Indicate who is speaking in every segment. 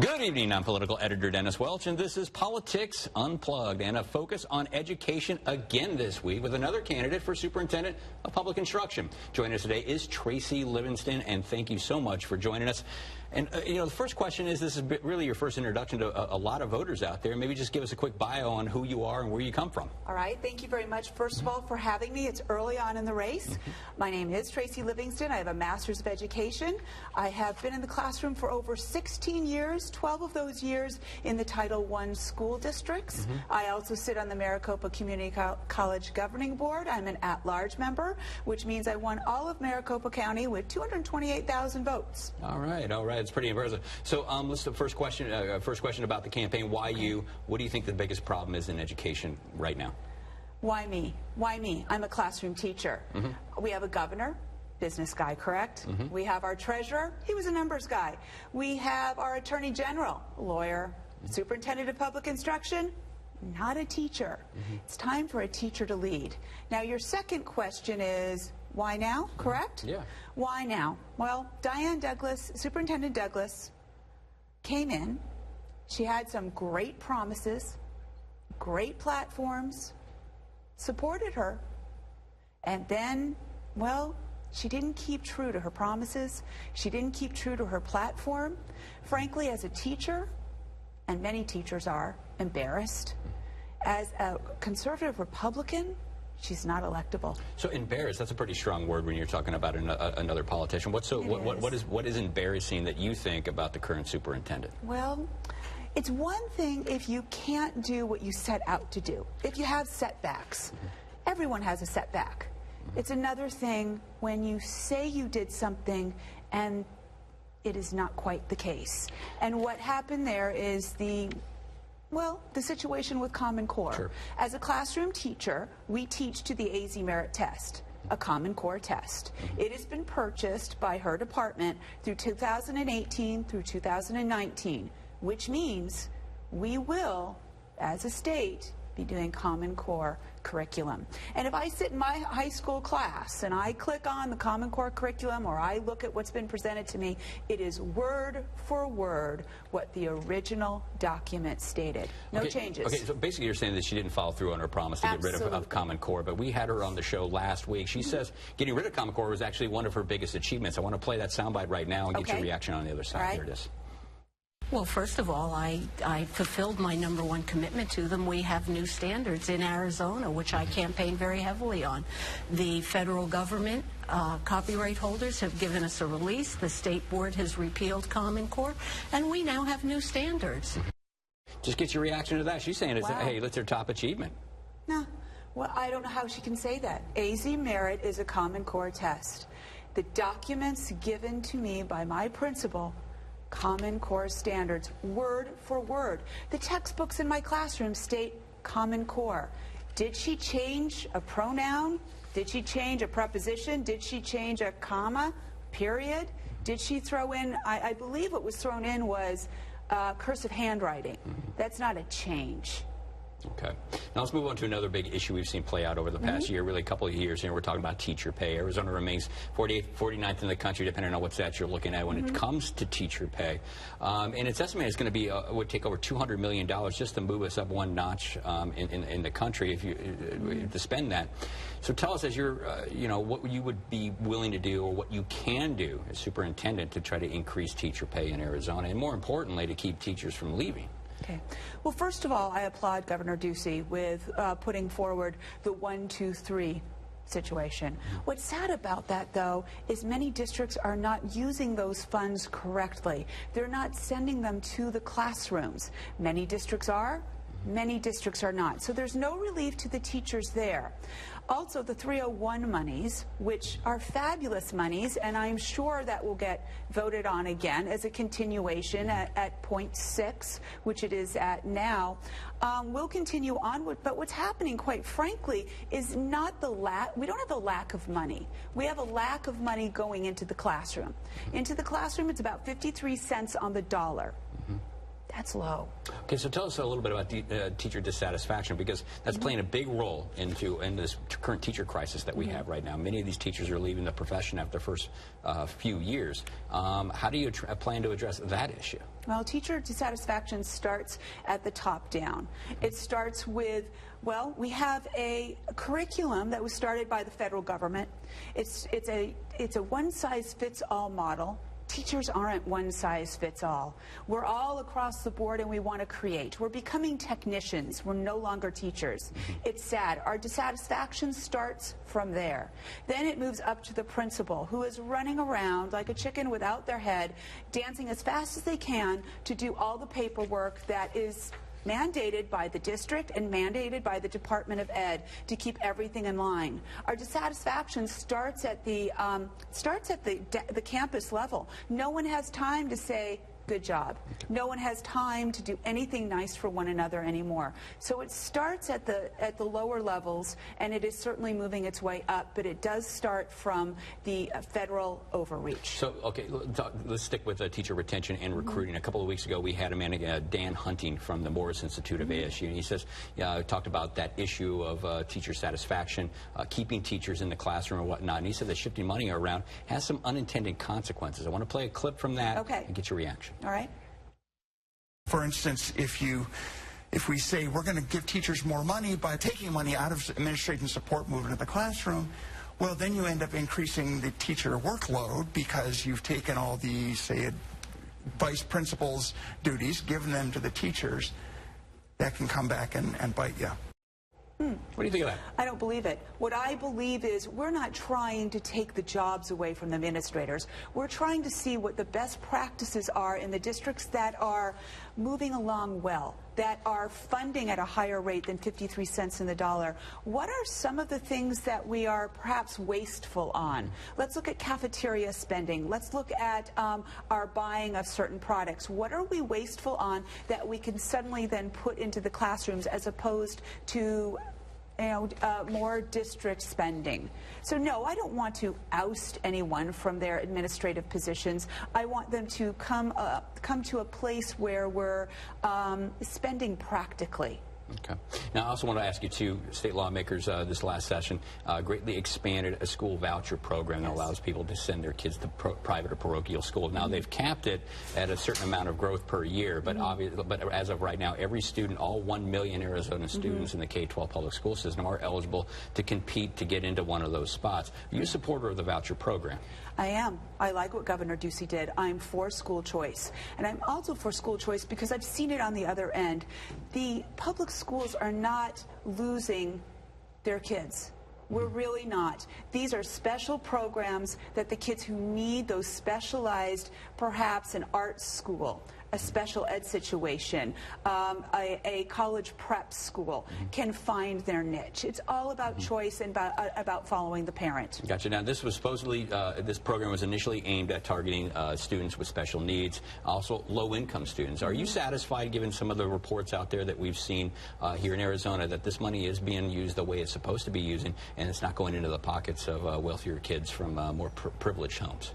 Speaker 1: Good evening, I'm political editor Dennis Welch, and this is Politics Unplugged, and a focus on education again this week with another candidate for Superintendent of Public Instruction. Joining us today is Tracy Livingtonston, and thank you so much for joining us. And, the first question is, this is really your first introduction to a lot of voters out there. Maybe just give us a quick bio on who you are and where you come from.
Speaker 2: All right. Thank you very much, first of all, for having me. It's early on in the race. My name is Tracy Livingtonston. I have a Master's of Education. I have been in the classroom for over 16 years, 12 of those years in the Title I school districts. I also sit on the Maricopa Community College Governing Board. I'm an at-large member, which means I won all of Maricopa County with 228,000 votes.
Speaker 1: All right. It's pretty impressive. So let's the first question about the campaign. Why you? What do you think the biggest problem is in education right now?
Speaker 2: Why me? Why me? I'm a classroom teacher. We have a governor, business guy, correct? We have our treasurer, he was a numbers guy. We have our attorney general, lawyer, superintendent of public instruction, not a teacher. It's time for a teacher to lead. Now, your second question is, why now, correct?
Speaker 1: Yeah.
Speaker 2: Why now? Well, Diane Douglas, Superintendent Douglas, came in. She had some great promises, great platforms, supported her, and then, well, she didn't keep true to her promises. She didn't keep true to her platform. Frankly, as a teacher, and many teachers are embarrassed, as a conservative Republican, she's not electable.
Speaker 1: So embarrassed, that's a pretty strong word when you're talking about another politician. What is embarrassing that you think about the current superintendent?
Speaker 2: Well, it's one thing if you can't do what you set out to do. If you have setbacks. Everyone has a setback. It's another thing when you say you did something and it is not quite the case. And what happened there is the situation with Common Core.
Speaker 1: Sure.
Speaker 2: As a classroom teacher, we teach to the AZ Merit Test, a Common Core test. It has been purchased by her department through 2018 through 2019, which means we will, as a state, be doing Common Core curriculum. And if I sit in my high school class and I click on the Common Core curriculum or I look at what's been presented to me, it is word for word what the original document stated. No changes.
Speaker 1: Okay, so basically you're saying that she didn't follow through on her promise to get rid of Common Core, but we had her on the show last week. She says getting rid of Common Core was actually one of her biggest achievements. I want to play that soundbite right now and get your reaction on the other side.
Speaker 2: Right.
Speaker 1: Here it is.
Speaker 3: Well, first of all, I fulfilled my #1 commitment to them. We have new standards in Arizona, which I campaigned very heavily on. The federal government, copyright holders have given us a release. The state board has repealed Common Core, and we now have new standards.
Speaker 1: Just get your reaction to that. She's saying, hey, that's her top achievement.
Speaker 2: No. Well, I don't know how she can say that. AZ Merit is a Common Core test. The documents given to me by my principal, Common Core standards, word for word. The textbooks in my classroom state Common Core. Did she change a pronoun? Did she change a preposition? Did she change a comma, period? Did she throw in, I believe what was thrown in was cursive handwriting. That's not a change.
Speaker 1: Okay. Now let's move on to another big issue we've seen play out over the past year, really a couple of years here. We're talking about teacher pay. Arizona remains 49th in the country, depending on what stats you're looking at when it comes to teacher pay. And it's estimated it's going to be, would take over $200 million just to move us up one notch in the country if you to spend that. So tell us, as you're, what you would be willing to do or what you can do as superintendent to try to increase teacher pay in Arizona, and more importantly, to keep teachers from leaving.
Speaker 2: Okay. Well, first of all, I applaud Governor Ducey with putting forward the 1, 2, 3 situation. What's sad about that, though, is many districts are not using those funds correctly. They're not sending them to the classrooms. Many districts are. Many districts are not. So there's no relief to the teachers there. Also, the 301 monies, which are fabulous monies, and I'm sure that will get voted on again as a continuation at 0.6, which it is at now, will continue onward. But what's happening, quite frankly, is not the lack. We don't have a lack of money. We have a lack of money going into the classroom. Into the classroom, it's about 53 cents on the dollar. That's low.
Speaker 1: Okay, so tell us a little bit about teacher dissatisfaction, because that's playing a big role in this current teacher crisis that we have right now. Many of these teachers are leaving the profession after the first few years. How do you plan to address that issue?
Speaker 2: Well, teacher dissatisfaction starts at the top down. It starts with, well, we have a curriculum that was started by the federal government. It's a one-size-fits-all model. Teachers aren't one-size-fits-all. We're all across the board, and we want to create. We're becoming technicians. We're no longer teachers. It's sad. Our dissatisfaction starts from there. Then it moves up to the principal, who is running around like a chicken without their head, dancing as fast as they can to do all the paperwork that is mandated by the district and mandated by the Department of Ed to keep everything in line. Our dissatisfaction starts at the campus level. No one has time to say, good job. No one has time to do anything nice for one another anymore. So it starts at the lower levels, and it is certainly moving its way up, but it does start from the federal overreach.
Speaker 1: So, okay, let's stick with teacher retention and recruiting. A couple of weeks ago, we had a man, Dan Hunting from the Morris Institute of ASU, and he says, talked about that issue of teacher satisfaction, keeping teachers in the classroom and whatnot, and he said that shifting money around has some unintended consequences. I want to play a clip from that and get your reaction.
Speaker 2: All right.
Speaker 4: For instance, if we say we're going to give teachers more money by taking money out of administration support, moving to the classroom, well, then you end up increasing the teacher workload because you've taken all the, say, vice principal's duties, given them to the teachers. That can come back and bite you.
Speaker 1: What do you think of that?
Speaker 2: I don't believe it. What I believe is we're not trying to take the jobs away from the administrators. We're trying to see what the best practices are in the districts that are moving along well, that are funding at a higher rate than 53 cents in the dollar. What are some of the things that we are perhaps wasteful on? Let's look at cafeteria spending. Let's look at our buying of certain products. What are we wasteful on that we can suddenly then put into the classrooms as opposed to more district spending? So no, I don't want to oust anyone from their administrative positions. I want them to come to a place where we're spending practically.
Speaker 1: Okay. Now, I also want to ask you, too, state lawmakers this last session greatly expanded a school voucher program that allows people to send their kids to private or parochial school. Now, they've capped it at a certain amount of growth per year, but but as of right now, every student, all 1 million Arizona students in the K-12 public school system are eligible to compete to get into one of those spots. Are you a supporter of the voucher program?
Speaker 2: I am. I like what Governor Ducey did. I'm for school choice. And I'm also for school choice because I've seen it on the other end. The public schools are not losing their kids. We're really not. These are special programs that the kids who need those specialized, perhaps an art school, a special ed situation, a college prep school can find their niche. It's all about choice and about following the parent.
Speaker 1: Gotcha. Now, this was supposedly, this program was initially aimed at targeting students with special needs, also low-income students. Are you satisfied, given some of the reports out there that we've seen here in Arizona, that this money is being used the way it's supposed to be using, and it's not going into the pockets of wealthier kids from more privileged homes?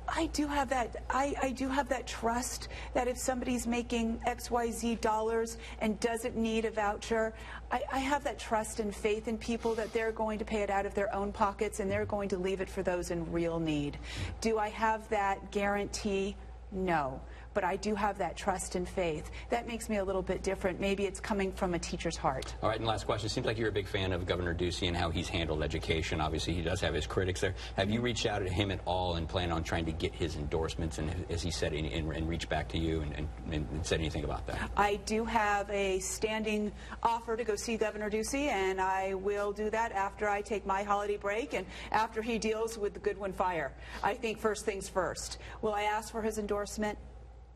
Speaker 2: I do have that. I do have that trust that if somebody's making XYZ dollars and doesn't need a voucher, I have that trust and faith in people that they're going to pay it out of their own pockets and they're going to leave it for those in real need. Do I have that guarantee? No. But I do have that trust and faith. That makes me a little bit different. Maybe it's coming from a teacher's heart.
Speaker 1: All right, and last question. It seems like you're a big fan of Governor Ducey and how he's handled education. Obviously, he does have his critics there. Have you reached out to him at all and plan on trying to get his endorsements, and has he said and reached back to you and said anything about that?
Speaker 2: I do have a standing offer to go see Governor Ducey, and I will do that after I take my holiday break and after he deals with the Goodwin fire. I think first things first. Will I ask for his endorsement?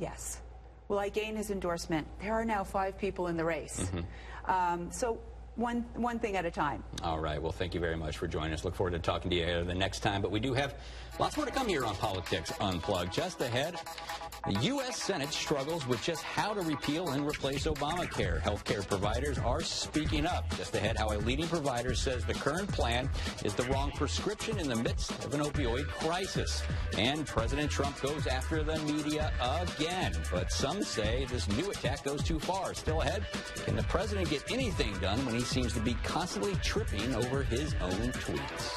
Speaker 2: Yes. Will I gain his endorsement? There are now 5 people in the race. So one thing at a time.
Speaker 1: All right. Well, thank you very much for joining us. Look forward to talking to you the next time. But we do have lots more to come here on Politics Unplugged. Just ahead, the U.S. Senate struggles with just how to repeal and replace Obamacare. Healthcare providers are speaking up. Just ahead, how a leading provider says the current plan is the wrong prescription in the midst of an opioid crisis. And President Trump goes after the media again. But some say this new attack goes too far. Still ahead, can the president get anything done when he seems to be constantly tripping over his own tweets?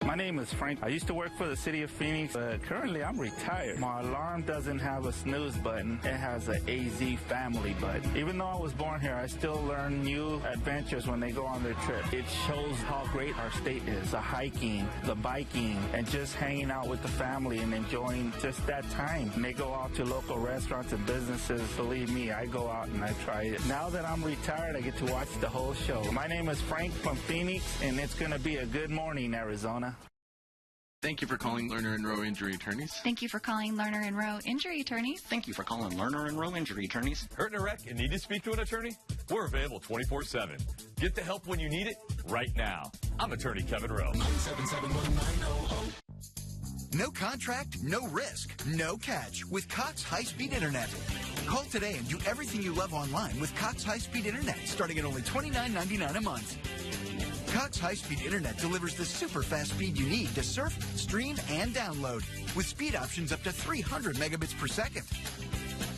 Speaker 5: My name is Frank. I used to work for the city of Phoenix, but currently I'm retired. My alarm doesn't have a snooze button. It has an AZ family button. Even though I was born here, I still learn new adventures when they go on their trip. It shows how great our state is. The hiking, the biking, and just hanging out with the family and enjoying just that time. And they go out to local restaurants and businesses. Believe me, I go out and I try it. Now that I'm retired, I get to watch the whole show. My name is Frank from Phoenix, and it's going to be a good morning, Arizona.
Speaker 6: Thank you for calling Lerner and Rowe Injury Attorneys.
Speaker 7: Thank you for calling Lerner and Rowe Injury Attorneys.
Speaker 6: Thank you for calling Lerner and Rowe Injury Attorneys.
Speaker 8: Hurt in a wreck and need to speak to an attorney? We're available 24/7. Get the help when you need it right now. I'm attorney Kevin Rowe.
Speaker 9: 977-1900. No contract, no risk, no catch with Cox High-Speed Internet. Call today and do everything you love online with Cox High-Speed Internet, starting at only $29.99 a month. Cox High-Speed Internet delivers the super fast speed you need to surf, stream, and download, with speed options up to 300 megabits per second.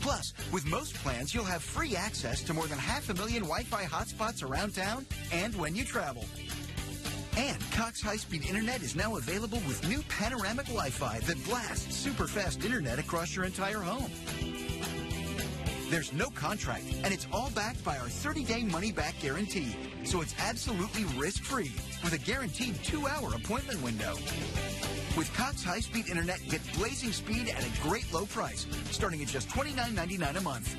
Speaker 9: Plus, with most plans, you'll have free access to more than 500,000 Wi-Fi hotspots around town and when you travel. And Cox High-Speed Internet is now available with new panoramic Wi-Fi that blasts super fast internet across your entire home. There's no contract, and it's all backed by our 30-day money-back guarantee, so it's absolutely risk-free with a guaranteed 2-hour appointment window. With Cox High-Speed Internet, get blazing speed at a great low price, starting at just $29.99 a month.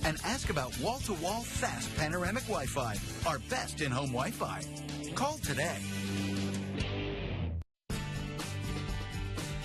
Speaker 9: And ask about wall-to-wall fast panoramic Wi-Fi, our best in-home Wi-Fi. Call today.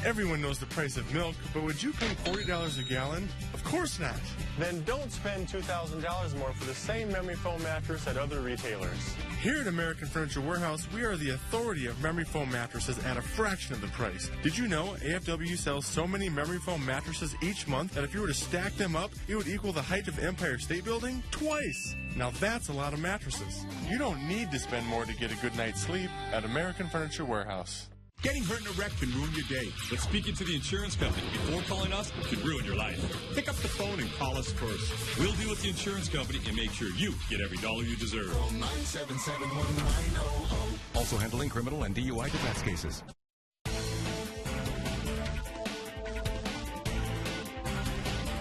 Speaker 10: Everyone knows the price of milk, but would you pay $40 a gallon? Of course not.
Speaker 11: Then don't spend $2,000 more for the same memory foam mattress at other retailers.
Speaker 10: Here at American Furniture Warehouse, we are the authority of memory foam mattresses at a fraction of the price. Did you know AFW sells so many memory foam mattresses each month that if you were to stack them up, it would equal the height of Empire State Building twice? Now that's a lot of mattresses. You don't need to spend more to get a good night's sleep at American Furniture Warehouse.
Speaker 12: Getting hurt in a wreck can ruin your day, but speaking to the insurance company before calling us could ruin your life. Pick up the phone and call us first. We'll deal with the insurance company and make sure you get every dollar you deserve. Call 977-1900.
Speaker 13: Also handling criminal and DUI defense cases.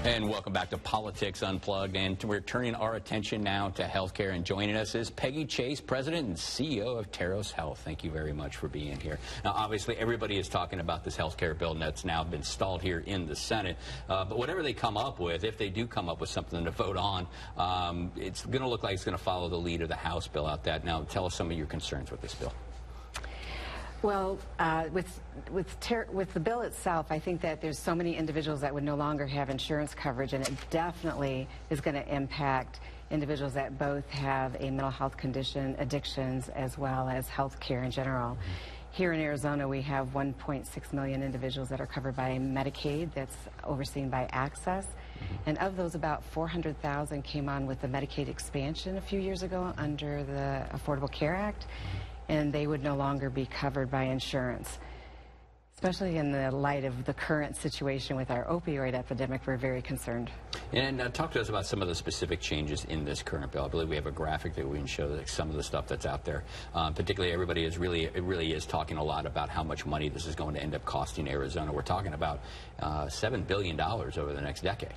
Speaker 1: And welcome back to Politics Unplugged, and we're turning our attention now to healthcare, and joining us is Peggy Chase, President and CEO of Terros Health. Thank you very much for being here. Now, obviously, everybody is talking about this healthcare bill that's now been stalled here in the Senate, but whatever they come up with, if they do come up with something to vote on, it's going to look like it's going to follow the lead of the House bill out that. Now, tell us some of your concerns with this bill.
Speaker 14: Well, with the bill itself, I think that there's so many individuals that would no longer have insurance coverage, and it definitely is going to impact individuals that both have a mental health condition, addictions, as well as health care in general. Here in Arizona, we have 1.6 million individuals that are covered by Medicaid, that's overseen by Access. And of those, about 400,000 came on with the Medicaid expansion a few years ago under the Affordable Care Act. And they would no longer be covered by insurance. Especially in the light of the current situation with our opioid epidemic, we're very concerned.
Speaker 1: And talk to us about some of the specific changes in this current bill. I believe we have a graphic that we can show some of the stuff that's out there. Particularly, everybody is really is talking a lot about how much money this is going to end up costing Arizona. We're talking about $7 billion over the next decade.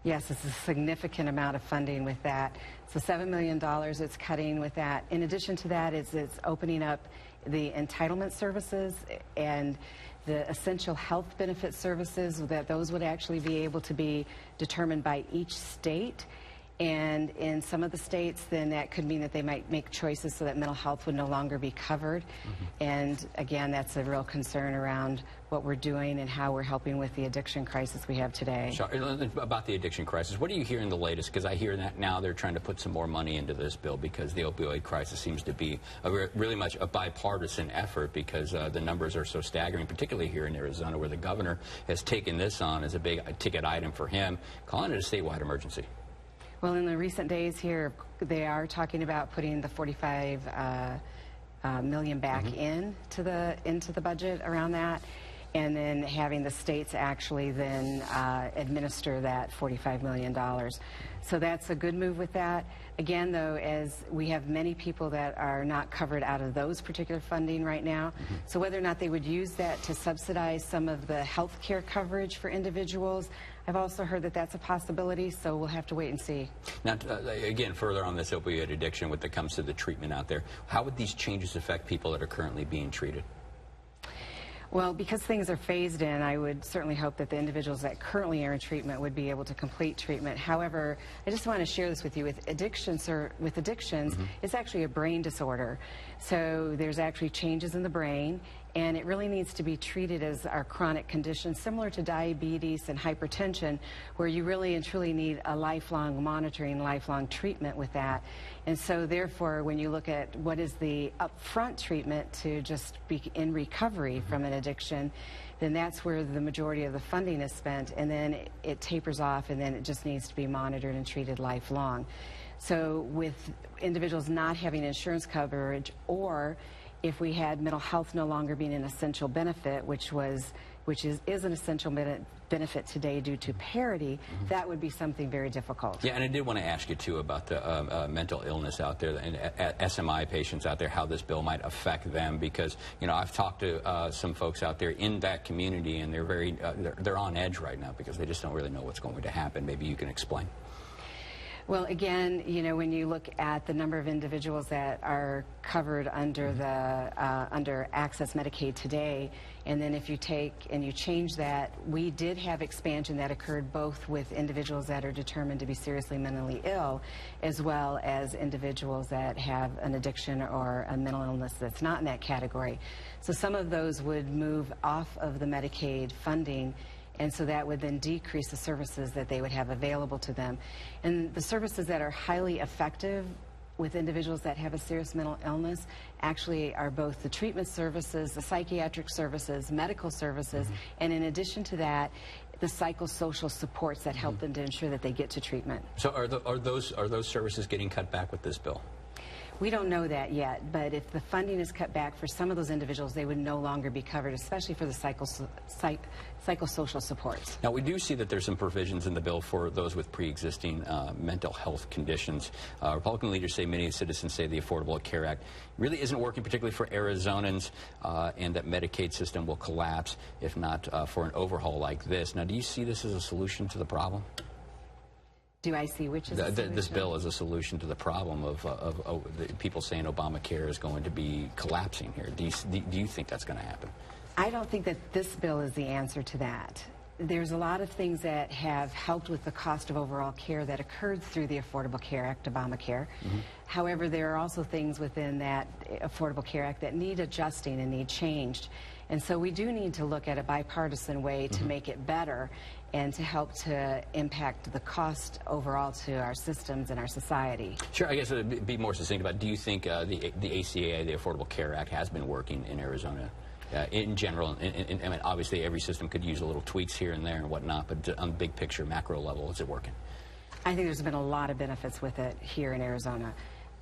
Speaker 14: Yes, it's a significant amount of funding with that. So $7 million it's cutting with that. In addition to that, it's opening up the entitlement services and the essential health benefit services, that those would actually be able to be determined by each state. And in some of the states, then that could mean that they might make choices so that mental health would no longer be covered. And again, that's a real concern around what we're doing and how we're helping with the addiction crisis we have today.
Speaker 1: So, about the addiction crisis, what do you hear in the latest? Because I hear that now they're trying to put some more money into this bill because the opioid crisis seems to be really much a bipartisan effort because the numbers are so staggering, particularly here in Arizona, where the governor has taken this on as a big ticket item for him, calling it a statewide emergency.
Speaker 14: Well, in the recent days here, they are talking about putting the $45 million back into the budget around that, and then having the states actually then administer that $45 million. So that's a good move with that. Again, though, as we have many people that are not covered out of those particular funding right now, so whether or not they would use that to subsidize some of the health care coverage for individuals, I've also heard that that's a possibility, so we'll have to wait and see. Now,
Speaker 1: again, further on this opioid addiction when it comes to the treatment out there, how would these changes affect people that are currently being treated?
Speaker 14: Well, because things are phased in, I would certainly hope that the individuals that currently are in treatment would be able to complete treatment. However, I just want to share this with you. With addictions, it's actually a brain disorder. So there's actually changes in the brain, and it really needs to be treated as our chronic condition, similar to diabetes and hypertension, where you really and truly need a lifelong monitoring, lifelong treatment with that. And so therefore, when you look at what is the upfront treatment to just be in recovery from an addiction, then that's where the majority of the funding is spent, and then it tapers off, and then it just needs to be monitored and treated lifelong. So with individuals not having insurance coverage, or if we had mental health no longer being an essential benefit, which is an essential benefit today due to parity, that would be something very difficult.
Speaker 1: Yeah, and I did want to ask you, too, about the mental illness out there and SMI patients out there, how this bill might affect them, because, you know, I've talked to some folks out there in that community, and they're on edge right now because they just don't really know what's going to happen. Maybe you can explain.
Speaker 14: Well, again, you know, when you look at the number of individuals that are covered under under Access Medicaid today, and then if you take and you change that, we did have expansion that occurred both with individuals that are determined to be seriously mentally ill, as well as individuals that have an addiction or a mental illness that's not in that category. So some of those would move off of the Medicaid funding, and so that would then decrease the services that they would have available to them. And the services that are highly effective with individuals that have a serious mental illness actually are both the treatment services, the psychiatric services, medical services, and in addition to that, the psychosocial supports that help them to ensure that they get to treatment.
Speaker 1: So are those services getting cut back with this bill?
Speaker 14: We don't know that yet, but if the funding is cut back for some of those individuals, they would no longer be covered, especially for the psychosocial supports.
Speaker 1: Now, we do see that there's some provisions in the bill for those with pre-existing mental health conditions. Republican leaders say, many citizens say the Affordable Care Act really isn't working, particularly for Arizonans, and that Medicaid system will collapse if not for an overhaul like this. Now, do you see this as a solution to the problem?
Speaker 14: Do I see which is
Speaker 1: this bill is a solution to the problem of the people saying Obamacare is going to be collapsing here? Do you think that's going to happen?
Speaker 14: I don't think that this bill is the answer to that. There's a lot of things that have helped with the cost of overall care that occurred through the Affordable Care Act, Obamacare. However, there are also things within that Affordable Care Act that need adjusting and need changed. And so we do need to look at a bipartisan way to make it better and to help to impact the cost overall to our systems and our society.
Speaker 1: Sure. I guess to be more succinct about, do you think the ACA, the Affordable Care Act, has been working in Arizona in general? I mean, obviously every system could use a little tweaks here and there and whatnot, but on the big picture, macro level, is it working?
Speaker 14: I think there's been a lot of benefits with it here in Arizona.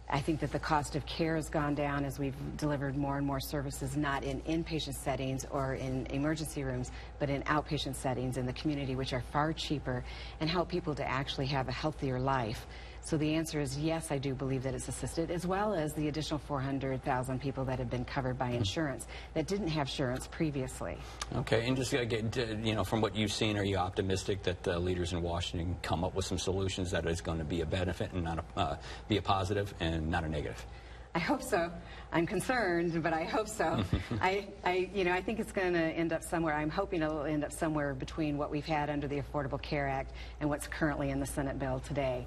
Speaker 14: I think that the cost of care has gone down as we've delivered more and more services, not in inpatient settings or in emergency rooms, but in outpatient settings in the community, which are far cheaper and help people to actually have a healthier life. So the answer is yes, I do believe that it's assisted, as well as the additional 400,000 people that have been covered by insurance that didn't have insurance previously.
Speaker 1: Okay, and just you know, from what you've seen, are you optimistic that leaders in Washington come up with some solutions that is going to be a benefit and not be a positive and not a negative?
Speaker 14: I hope so. I'm concerned, but I hope so. I think it's going to end up somewhere. I'm hoping it'll end up somewhere between what we've had under the Affordable Care Act and what's currently in the Senate bill today.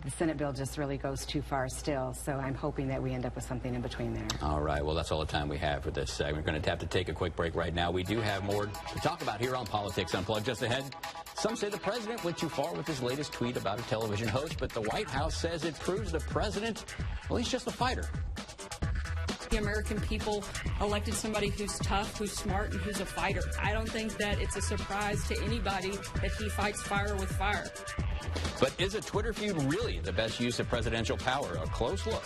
Speaker 14: the Senate bill just really goes too far still, so I'm hoping that we end up with something in between there.
Speaker 1: All right, well, that's all the time we have for this segment. We're going to have to take a quick break right now. We do have more to talk about here on Politics Unplugged. Just ahead, some say the president went too far with his latest tweet about a television host, but the White House says it proves the president, well, he's just a fighter.
Speaker 15: The American people elected somebody who's tough, who's smart, and who's a fighter. I don't think that it's a surprise to anybody that he fights fire with fire.
Speaker 1: But is a Twitter feud really the best use of presidential power? A close look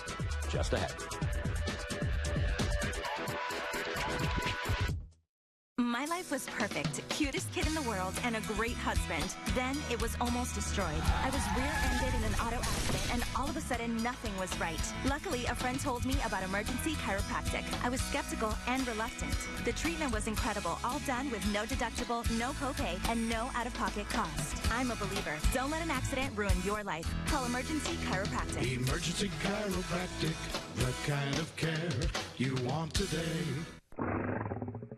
Speaker 1: just ahead.
Speaker 16: My life was perfect. Cutest kid in the world and a great husband. Then it was almost destroyed. I was rear-ended in an auto accident and all of a sudden nothing was right. Luckily, a friend told me about emergency chiropractic. I was skeptical and reluctant. The treatment was incredible, all done with no deductible, no copay, and no out-of-pocket cost. I'm a believer. Don't let an accident ruin your life. Call Emergency Chiropractic.
Speaker 17: Emergency Chiropractic, the kind of care you want today.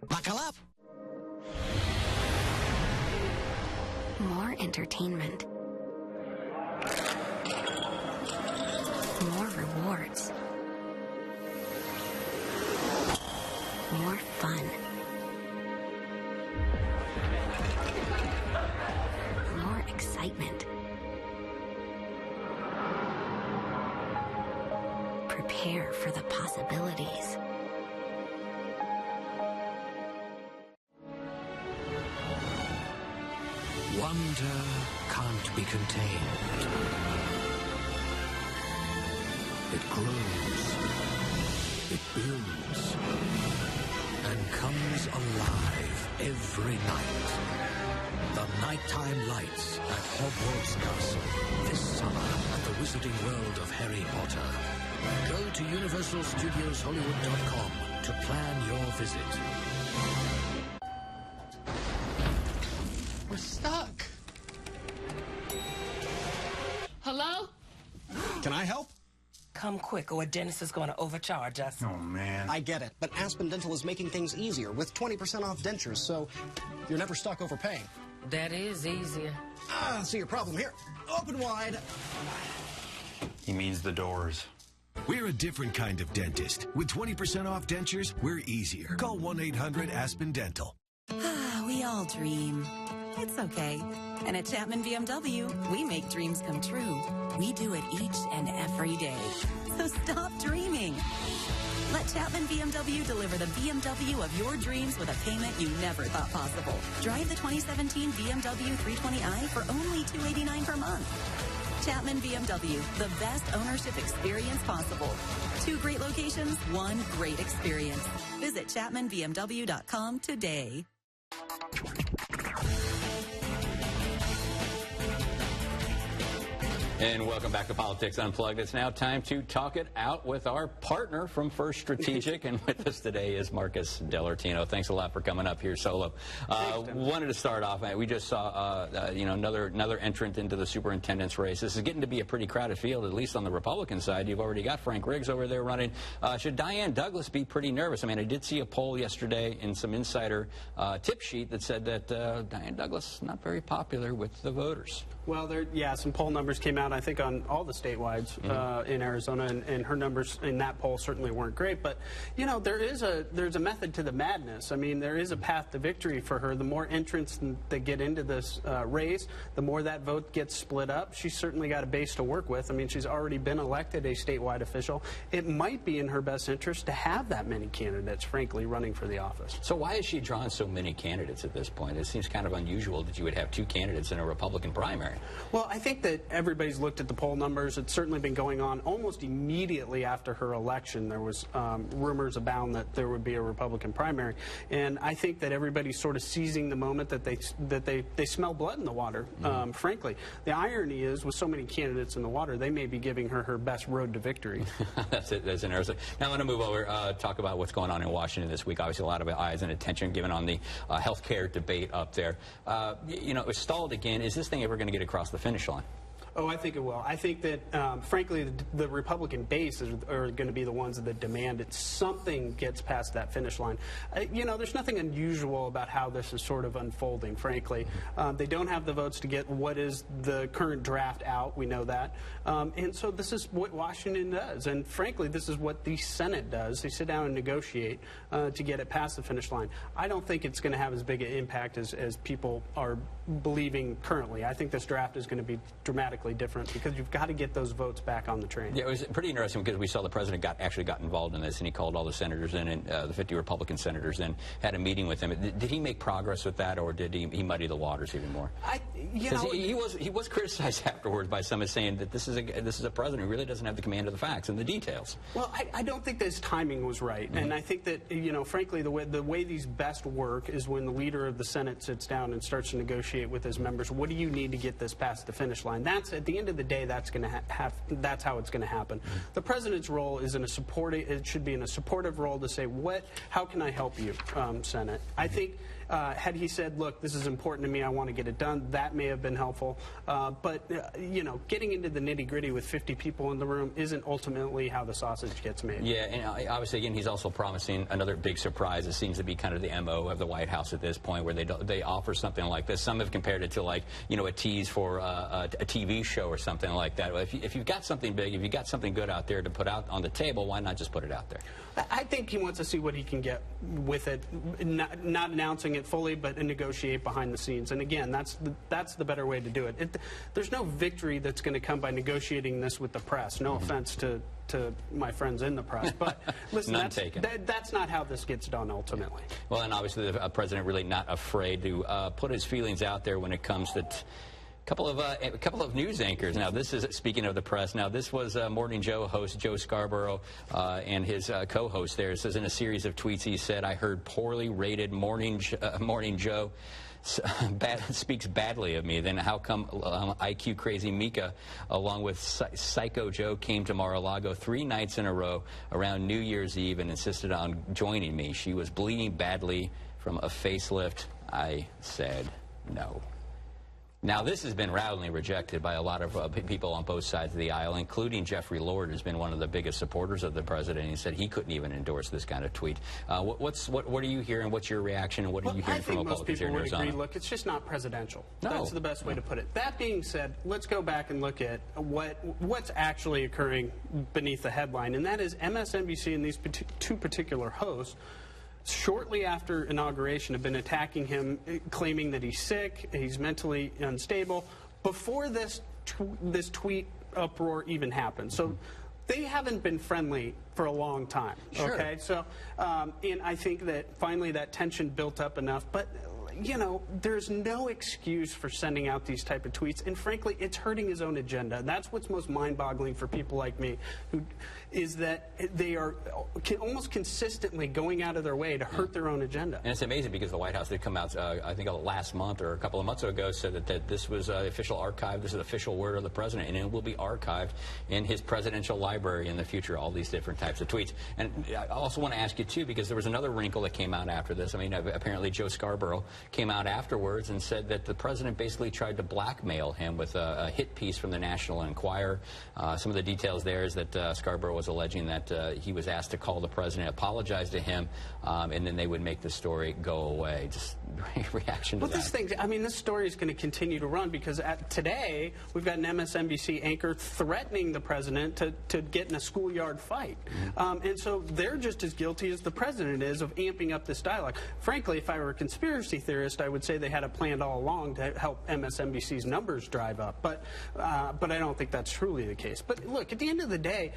Speaker 18: Buckle up.
Speaker 19: More entertainment. More rewards. More fun. More excitement. Prepare for the possibilities.
Speaker 18: Wonder can't be contained. It grows, it builds, and comes alive every night. The nighttime lights at Hogwarts Castle this summer at the Wizarding World of Harry Potter. Go to UniversalStudiosHollywood.com to plan your visit.
Speaker 17: We're stuck.
Speaker 20: Hello?
Speaker 21: Can I help?
Speaker 20: Come quick, or a dentist is going to overcharge us.
Speaker 21: Oh, man. I get it, but Aspen Dental is making things easier with 20% off dentures, so you're never stuck overpaying.
Speaker 20: That is easier.
Speaker 21: See your problem here. Open wide.
Speaker 22: He means the doors.
Speaker 23: We're a different kind of dentist. With 20% off dentures, we're easier. Call 1-800-ASPEN-DENTAL.
Speaker 24: We all dream. It's okay. And at Chapman BMW, we make dreams come true. We do it each and every day. So stop dreaming. Let Chapman BMW deliver the BMW of your dreams with a payment you never thought possible. Drive the 2017 BMW 320i for only $289 per month. Chapman BMW, the best ownership experience possible. 2 great locations, 1 great experience. Visit ChapmanBMW.com today.
Speaker 1: And welcome back to Politics Unplugged. It's now time to talk it out with our partner from First Strategic. And with us today is Marcus Dellartino. Thanks a lot for coming up here solo. Wanted to start off, we just saw another entrant into the superintendent's race. This is getting to be a pretty crowded field, at least on the Republican side. You've already got Frank Riggs over there running. Should Diane Douglas be pretty nervous? I mean, I did see a poll yesterday in some insider tip sheet that said that Diane Douglas is not very popular with the voters.
Speaker 25: Well, some poll numbers came out, I think, on all the statewide in Arizona, and her numbers in that poll certainly weren't great. But, you know, there's a method to the madness. I mean, there is a path to victory for her. The more entrants that get into this race, the more that vote gets split up. She's certainly got a base to work with. I mean, she's already been elected a statewide official. It might be in her best interest to have that many candidates, frankly, running for the office.
Speaker 1: So why is she drawing so many candidates at this point? It seems kind of unusual that you would have 2 candidates in a Republican primary.
Speaker 25: Well, I think that everybody's looked at the poll numbers. It's certainly been going on almost immediately after her election. There was rumors abound that there would be a Republican primary, and I think that everybody's sort of seizing the moment that they smell blood in the water. Frankly, the irony is, with so many candidates in the water, they may be giving her her best road to victory.
Speaker 1: That's interesting. Now I want to move over, talk about what's going on in Washington this week. Obviously, a lot of eyes and attention given on the health care debate up there. You know, it was stalled again. Is this thing ever going to get across the finish line?
Speaker 25: Oh, I think it will. I think that, frankly, the Republican base are going to be the ones that demand that something gets past that finish line. You know, there's nothing unusual about how this is sort of unfolding, frankly. They don't have the votes to get what is the current draft out. We know that. And so this is what Washington does. And, frankly, this is what the Senate does. They sit down and negotiate to get it past the finish line. I don't think it's going to have as big an impact as people are believing currently. I think this draft is going to be dramatically different because you've got to get those votes back on the train.
Speaker 1: Yeah, it was pretty interesting because we saw the president actually got involved in this, and he called all the senators in, and the 50 Republican senators in, had a meeting with them. Did he make progress with that, or did he muddy the waters even more? Because he was criticized afterwards by some as saying that this is a president who really doesn't have the command of the facts and the details.
Speaker 25: Well, I don't think that his timing was right, and I think that, you know, frankly, the way these best work is when the leader of the Senate sits down and starts to negotiate with his members. What do you need to get this past the finish line? That's, at the end of the day, that's going to that's how it's going to happen. The president's role is in a supportive. It should be in a supportive role to say, how can I help you, Senate? I think. Had he said, look, this is important to me, I want to get it done, that may have been helpful. But, you know, getting into the nitty-gritty with 50 people in the room isn't ultimately how the sausage gets made.
Speaker 1: Yeah, and obviously, again, he's also promising another big surprise. It seems to be kind of the MO of the White House at this point, where they offer something like this. Some have compared it to, like, you know, a tease for a TV show or something like that. If you've got something big, if you've got something good out there to put out on the table, why not just put it out there?
Speaker 25: I think he wants to see what he can get with it, not announcing it fully, but negotiate behind the scenes. And again, that's the better way to do it. There's no victory that's going to come by negotiating this with the press. No offense to my friends in the press, but listen, that's not how this gets done ultimately.
Speaker 1: Well, and obviously the president really not afraid to put his feelings out there when it comes to a couple of news anchors. Now, this is, speaking of the press, now this was Morning Joe host Joe Scarborough and his co-host there. It says in a series of tweets he said, I heard poorly rated Morning Joe speaks badly of me. Then how come IQ crazy Mika along with Psycho Joe came to Mar-a-Lago 3 nights in a row around New Year's Eve and insisted on joining me? She was bleeding badly from a facelift. I said no. Now, this has been roundly rejected by a lot of people on both sides of the aisle, including Jeffrey Lord, who's been one of the biggest supporters of the president. He said he couldn't even endorse this kind of tweet. What are you hearing? What's your reaction? And what are you hearing from a politician here in Arizona?
Speaker 25: I think most people would agree. Look, it's just not presidential.
Speaker 1: No.
Speaker 25: That's the best way to put it. That being said, let's go back and look at what's actually occurring beneath the headline, and that is MSNBC and these two particular hosts, shortly after inauguration, have been attacking him, claiming that he's sick, he's mentally unstable, before this tweet uproar even happened. So they haven't been friendly for a long time.
Speaker 1: Sure.
Speaker 25: Okay, so and I think that finally that tension built up enough, but you know, there's no excuse for sending out these type of tweets, and frankly, it's hurting his own agenda. That's what's most mind-boggling for people like me, who is that they are almost consistently going out of their way to hurt their own agenda.
Speaker 1: And it's amazing because the White House did come out, I think last month or a couple of months ago, said that this was official archive. This is official word of the president, and it will be archived in his presidential library in the future, all these different types of tweets. And I also want to ask you, too, because there was another wrinkle that came out after this. I mean, apparently Joe Scarborough came out afterwards and said that the president basically tried to blackmail him with a hit piece from the National Enquirer. Some of the details there is that Scarborough was alleging that he was asked to call the president, apologize to him, and then they would make the story go away. Just reaction to that.
Speaker 25: This story is going to continue to run because today we've got an MSNBC anchor threatening the president to get in a schoolyard fight. And so they're just as guilty as the president is of amping up this dialogue. Frankly, if I were a conspiracy theorist, I would say they had a plan all along to help MSNBC's numbers drive up. But I don't think that's truly the case. But look, at the end of the day,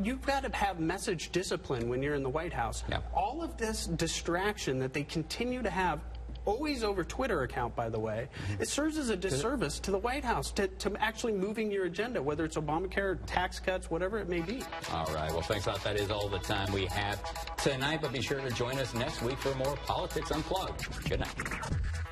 Speaker 25: you've got to have message discipline when you're in the White House.
Speaker 1: Yeah.
Speaker 25: All of this distraction that they continue to have, always over Twitter account, by the way, it serves as a disservice to the White House, to actually moving your agenda, whether it's Obamacare, tax cuts, whatever it may be.
Speaker 1: All right. Well, thanks a lot. That is all the time we have tonight, but be sure to join us next week for more Politics Unplugged. Good night.